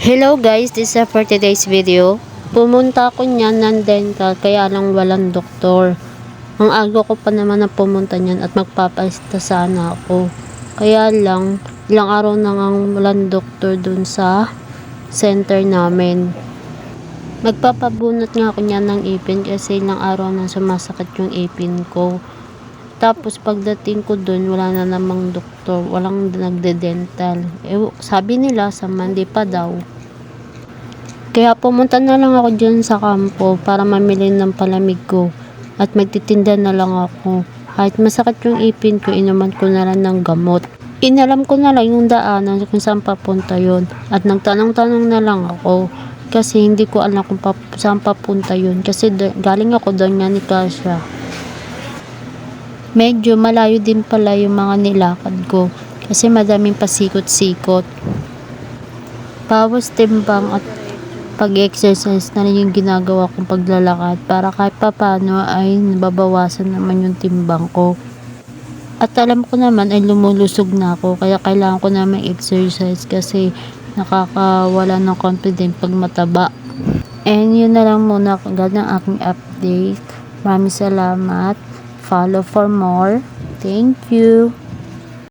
Hello guys, this is for today's video. Pumunta ako niyan ng dental kaya lang walang doktor. Ang aga ko pa naman na pumunta niyan at magpapasta sana ako. Kaya lang, ilang araw na ngang walang doktor dun sa center namin. Magpapabunot nga ako niyan ng ipin kasi ilang araw na sumasakit yung ipin ko. Tapos pagdating ko dun, wala na namang doktor, walang nagde-dental. Sabi nila sa Monday pa daw. Kaya pumunta na lang ako dyan sa kampo para mamili ng palamig ko at magtitinda na lang ako. Kahit masakit yung ipin ko, inuman ko na lang ng gamot. Inalam ko na lang yung daanan kung saan papunta yon at nagtanong-tanong na lang ako kasi hindi ko alam kung saan papunta yun kasi galing ako doon nga ni Kasha. Medyo malayo din pala yung mga nilakad ko kasi madaming pasikot-sikot. Bawas timbang at pag-exercise na rin yung ginagawa kong paglalakad para kahit papano ay nababawasan naman yung timbang ko. At alam ko naman ay lumulusog na ako kaya kailangan ko naman exercise kasi nakakawala ng confidence pag mataba. And yun na lang muna agad ng aking update. Maraming salamat. Follow for more. Thank you.